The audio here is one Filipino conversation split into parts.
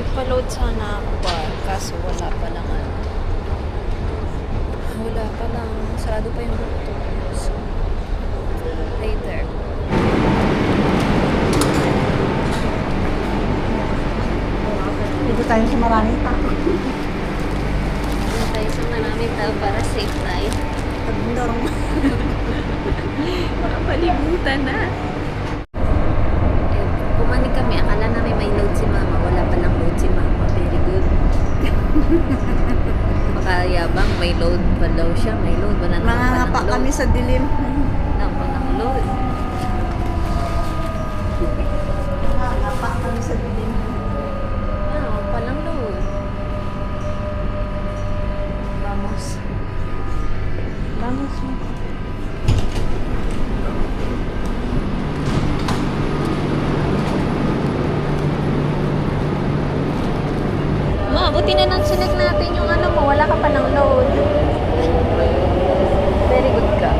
Magpa-load sana ako ba? Kaso wala pa lang ano. Wala pa lang. Sarado pa yung buto. So, later. Dito tayo sa maraming tao. Dito tayo sa maraming tao para safe tayo. Normal. Baka palibutan na. Eh, kumanig kami. Akala namin may load si mama. Wala pa lang load si mama. Very good. Baka yabang may load pa daw siya. May load. Wala naman Mangangapa palang load. kami sa dilim. Wala palang load. Mangangapa kami sa dilim. Wala palang load. Vamos. Vamos mo. Ma, buti na nang sinek natin yung ano mo. Wala ka palang load. Very good ka.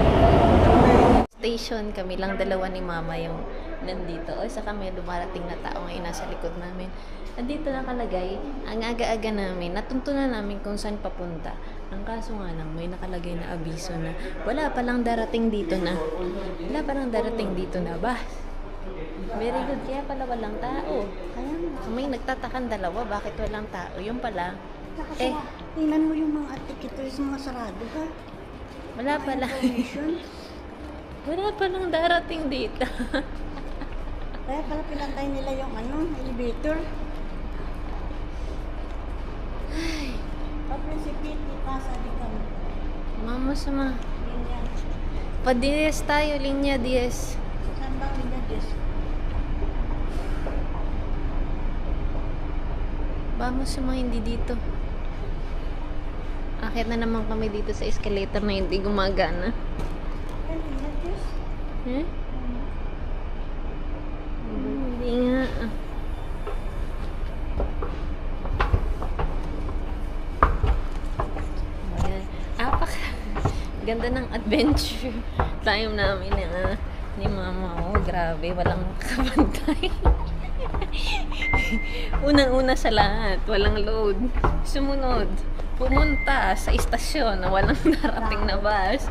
Station, kami lang dalawa ni mama yung nandito. O isa kami dumarating na tao ngayon nasa likod namin. Nandito nakalagay, ang aga-aga namin, natuntunan namin kung saan papunta. Ang kaso nga lang, may nakalagay na abiso na wala palang darating dito na. Wala palang darating dito na ba? Very good, kaya pala walang tao. May nagtatakan dalawa, bakit walang tao? Yung pala, Kasi tingnan mo yung mga tikiters, mga sarado ha. wala pala. Information. Wala palang darating dito. Kaya pala pinantay nila yung elevator. Principiti, Casa de Campo. Mama sama. Linya. Pa 10 tayo, linya 10. Saan bang linya 10? Vamos sa mga hindi dito. Akit na naman kami dito sa escalator na hindi gumagana. Ay, linya 10? Eh? Hindi nga. Ayan. Ganda ng adventure time namin ni mama. Oh, grabe. Walang kabantay. Unang-una sa lahat, walang load. Sumunod, pumunta sa istasyon na walang narating na bus.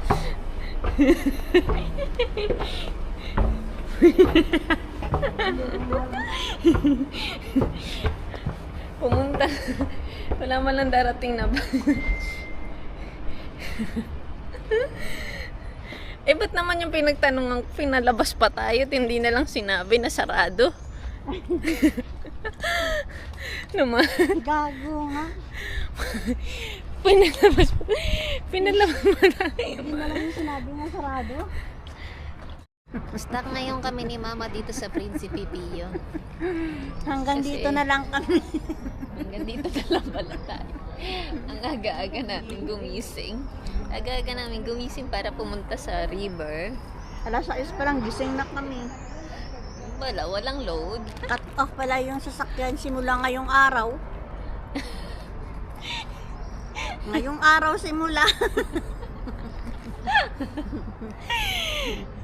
Pumunta, wala man lang darating na bus. Eh, ba't naman yung pinagtanong pinalabas pa tayo at hindi na lang sinabi na sarado? Naman. Gago nga. Pinalabas mo tayo. Hindi na lang yung sinabi nga sarado. Stuck ngayon kami ni mama dito sa Principe Pio. Hanggang Kasi- dito na lang kami. Hanggang dito na lang pala tayo. Ang aga-aga namin gumising. Aga-aga namin gumising para pumunta sa river. Alas 6 pa lang, gising na kami. Walang load. Cut off pala yung sasakyan simula ngayong araw. Ngayong araw simula.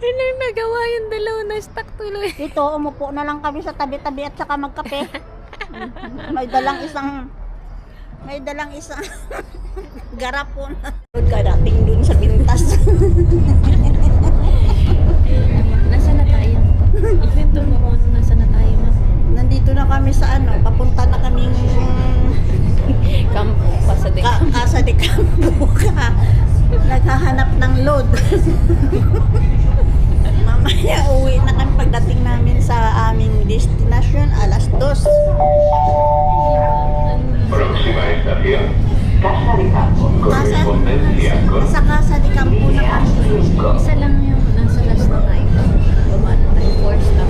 Anong nagawa yung dalawa na stuck tuloy? Dito, umupo na lang kami sa tabi-tabi at saka magkape. May dalang isang garapon. Kadating dun sa bintas. Nasaan na tayo? Ikwento mo kung nasaan na tayo, ma. Nandito na kami sa papunta na kaming Campo, Pasadena. Casa de Campo. Naghahanap ng load. Mamaya uwi na kami pagdating namin sa aming destination alas 2. Próxima estación, Casa de Campo. Correspondencia con Sa Casa de Campo na kami. 5. Isa lang yung nasa last na tayo. Baba na tayo. 4 stop.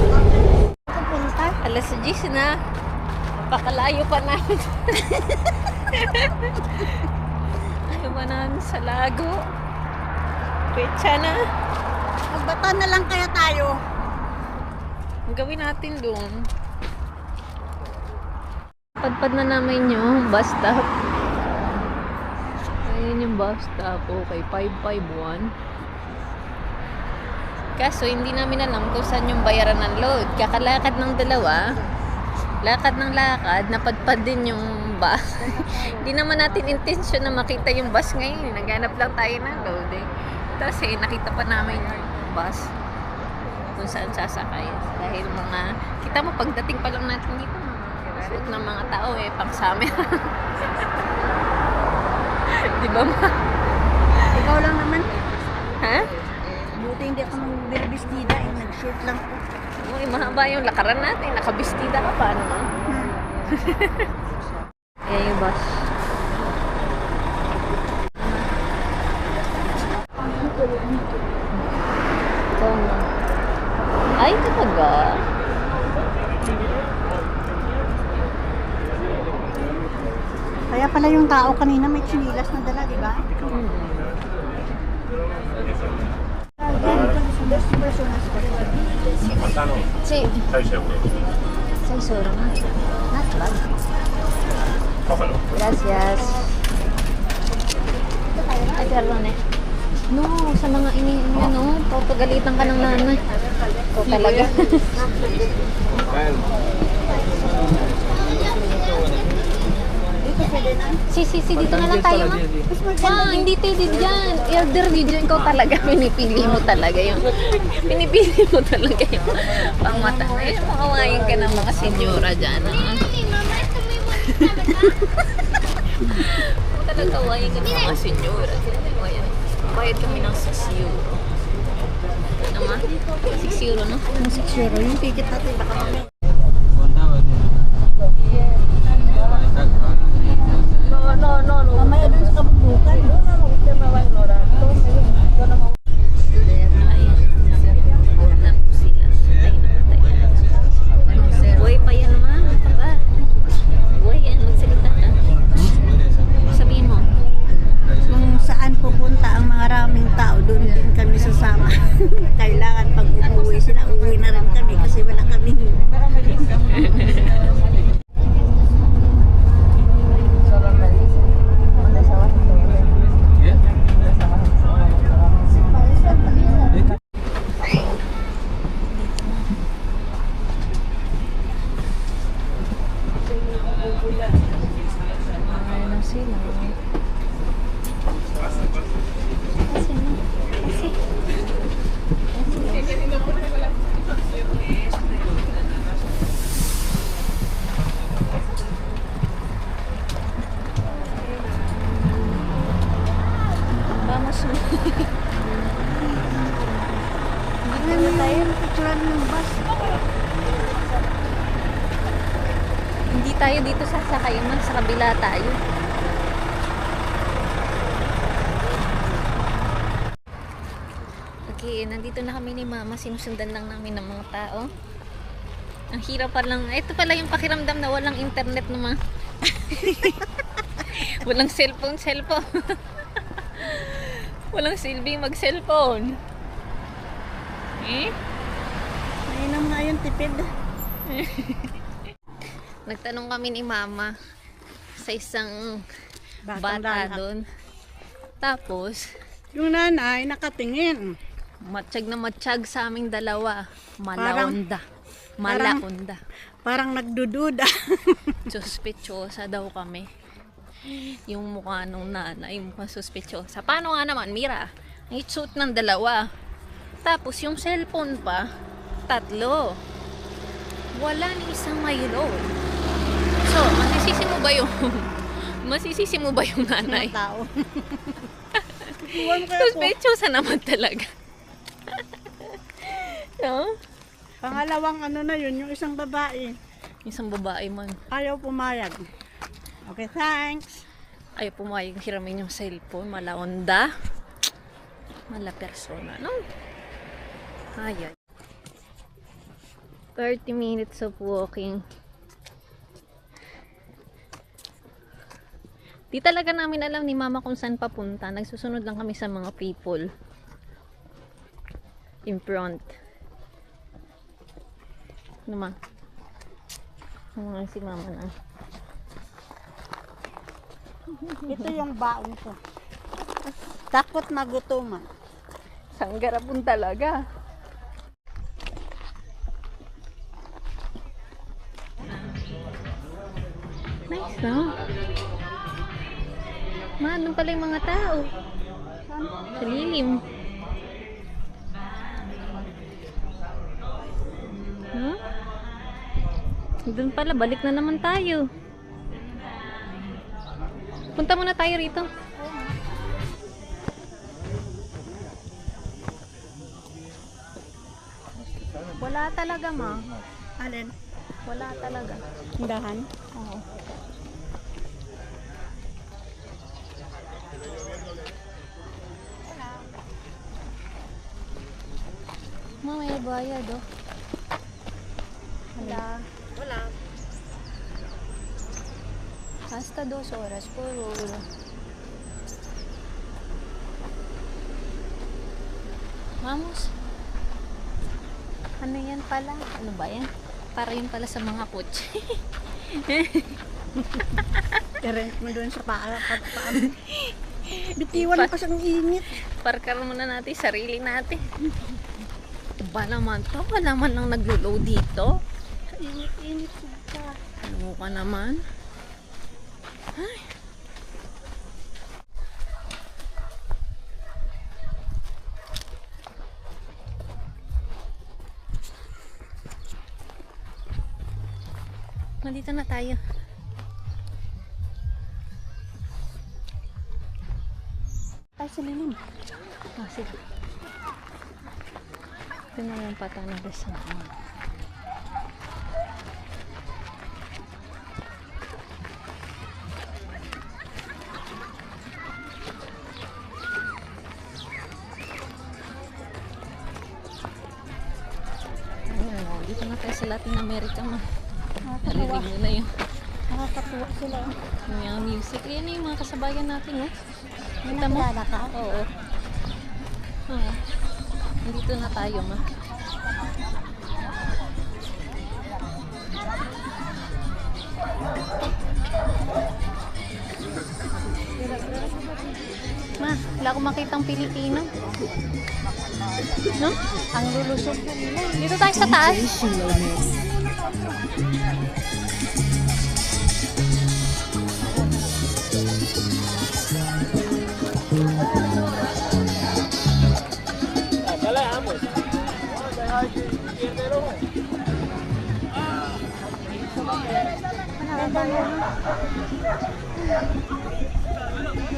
Pupunta. Alas 10 na. Napakalayo pa namin. Ayaw pa namin sa lago. Petsa na. Magbata na lang kaya tayo. Ang gawin natin doon. Padpad na namin yung bus stop. Ayun yung bus stop. Okay, 551. Kaso, hindi namin alam kung saan yung bayaran ng load. Kakalakad ng dalawa. Lakad ng lakad, napadpad din yung bus. Hindi naman natin intensyon na makita yung bus ngayon. Naghanap lang tayo ng loading. Tapos nakita pa namin yung bus kung saan sasakay. Dahil kita mo pagdating pa lang natin dito, suot ng mga tao pang summer. Di ba ma? Ikaw lang naman. Ha? Buti hindi ako magbibistida. Nag-short lang po. Uy, mahaba yung lakaran natin. Nakabistida ka pa, ano? Ayan yung bus. Ito na. Ay, talaga? Kaya pala yung tao kanina may chinilas na dala, di ba? Sí. 6 euros. 6 euros más. Not bad. Cógelo. Gracias. Ay, perdón eh. No, sa mga ano, papagalitan ka ng nanay. Ikaw talaga. Si, dito na lang tayo, ma. Ma, hindi tayo dyan. Elder dyan, ikaw talaga. Pinipili mo talaga yun. Pinipili mo talaga yun. Pangmata. Ay, makawain ka ng mga senyora dyan. Talaga kawain ka ng mga senyora. Bayad kami ng 6 euro. Ano ma? 6 euro, no? Yung 6 euro, yung ticket natin baka mamaya. Mamaya dun sa kabundukan. Ayan. Anak ko sila. Ay, namatay. Buhay pa yan, ma. Ano ka ba? Buhay yan. Magsalita ka. Sabihin mo. Kung saan pupunta ang maraming tao, doon din kami sasama. Kailangan pag umuwi sila, uwi na rin kami kasi wala kaming Ano sila? Vamos. Tingnan mo tayo, picturean ng bus. Hindi tayo dito sasakay, ma. Sa kabila tayo. Okay, nandito na kami ni Mama. Sinusundan lang namin ng mga tao. Ang hirap pa lang. Ito pala yung pakiramdam na walang internet naman. Walang cellphone. Walang silbing mag-cellphone. Mainam nga yung tipid. Nagtanong kami ni Mama sa isang Batang bata lahat. doon. Tapos, Yung nanay nakatingin. matsyag na matsyag sa aming dalawa. Malaonda. Malaonda. Parang nagdududa. Suspetyosa daw kami. Yung mukha nung nanay, mukhang suspetyosa. Paano nga naman, Mira? Ang itsut ng dalawa. Tapos yung cellphone pa, 3. Wala ni isang may load. So, masisisi mo ba yung nanay? Mga tao. Iwan ko ako. Suspetyosa naman talaga. No? Pangalawang ano na yun, yung isang babae. Isang babae man. Ayaw pumayag. Okay, thanks. Ayaw pumayag hiramin yung cellphone. Mala onda. Mala persona, no? Ayan. 30 minutes of walking. Di talaga namin alam ni Mama kung saan papunta. Nagsusunod lang kami sa mga people in front. Naman. Naman si Mama na. Ito yung baon ko. Takot magutuman. Sanggarapon talaga. Nice, no? Doon pala yung mga tao. Sa lilim. Huh? Doon pala, balik na naman tayo. Punta muna tayo rito. Wala talaga, ma. Alin? Wala talaga. Dahan? Oo. Ma, may bayad, oh. Wala. Wala. Hasta 2 oras puro. Vamos. Ano yan pala? Ano ba yan? Para yun pala sa mga kotse. I-rent mo doon sa paan. Bitiwan kasi ang init. Parkar muna natin sarili natin. Ba naman to? Wala man lang naglo-load dito. Init ka. Ano ka naman? Ay. Nandito na tayo. Ay, sila nun. Ah, sige. Ito na yung patang na desang. Ayan, oh, dito na tayo sa Latin America, ma. Nakakatuwa. Narinig mo na yun. Nakakatuwa sila. Yung mga music. Ayan na yung mga kasabayan natin, oh. May Kita mo? nakilala ka? Oo. Oo. Nandito na tayo, ma. Ma, wala akong makitang Pilipino. No? Ang lulusog na nila. Dito tayo sa taas.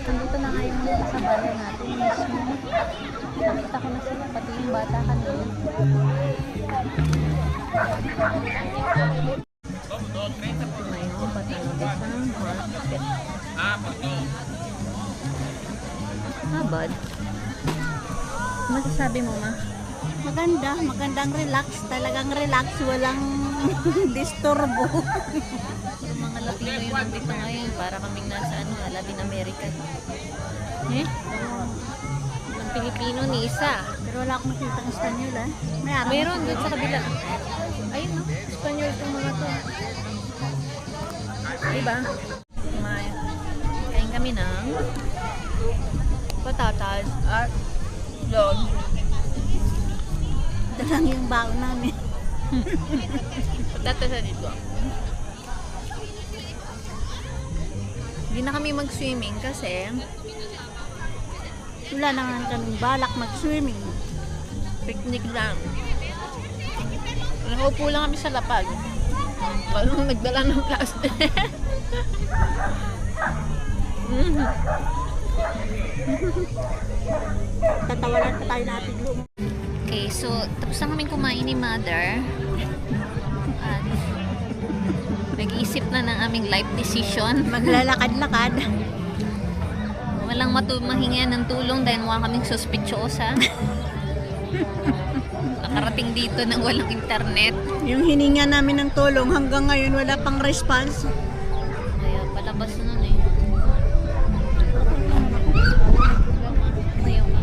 Nandito na nga yung mga kasabayan natin mismo. Nakita ko na sila, pati yung bata kanina. Ngayon, pati yung isang market. Bad. Masasabi mo, ma? Maganda, magandang relax. Talagang relax, walang disturbo. Yung mga Latino yung nandito ngayon, para kaming nasa Latin America. Eh? Ang Pilipino ni isa. Pero wala akong makitang Espanyol, ah. Mayroon doon sa kabila. Ayun, no? Espanyol itong mga to. Diba? Kain kami ng patatas at log. Ito lang yung baon namin. Patatas na dito. Hindi na kami mag-swimming kasi Wala na nga kaming balak mag-swimming. picnic lang. Nakaupo lang kami sa lapag. Walang nagdala ng plastic. Tatawanan pa tayo natin doon. Okay, so tapos na kaming kumain ni Mother. At nag-iisip na ng aming life decision. Maglalakad-lakad. Walang mahinga ng tulong dahil mukha kaming suspityosa. Nakarating dito ng walang internet. Yung hininga namin ng tulong hanggang ngayon wala pang response. Kaya palabas na nun eh. Ayaw ka.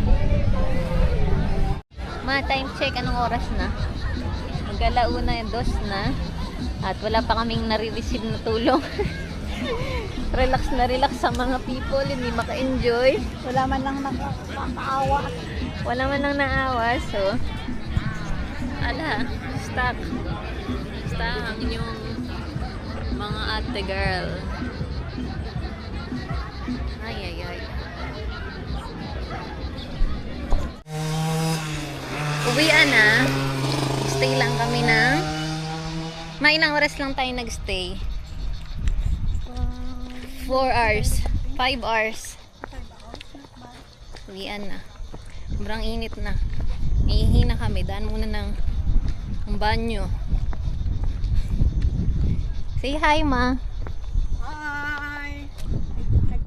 Ma, time check. Anong oras na? Mag-alauna, 2 na. At wala pa kaming nare-receive na tulong. Relax na relax sa mga people. Hindi maka-enjoy. Wala man lang nakakaawa. Wala man lang naawa. So, stuck. Stuck yung mga ate girl. Ay, ay, ay. Uwian na. Stay lang kami ng... May ilang oras lang tayo nagstay. 4 hours. 5 hours. Uwian na. Sobrang init na. Ihina kami. Daan muna ng banyo. Say hi, ma.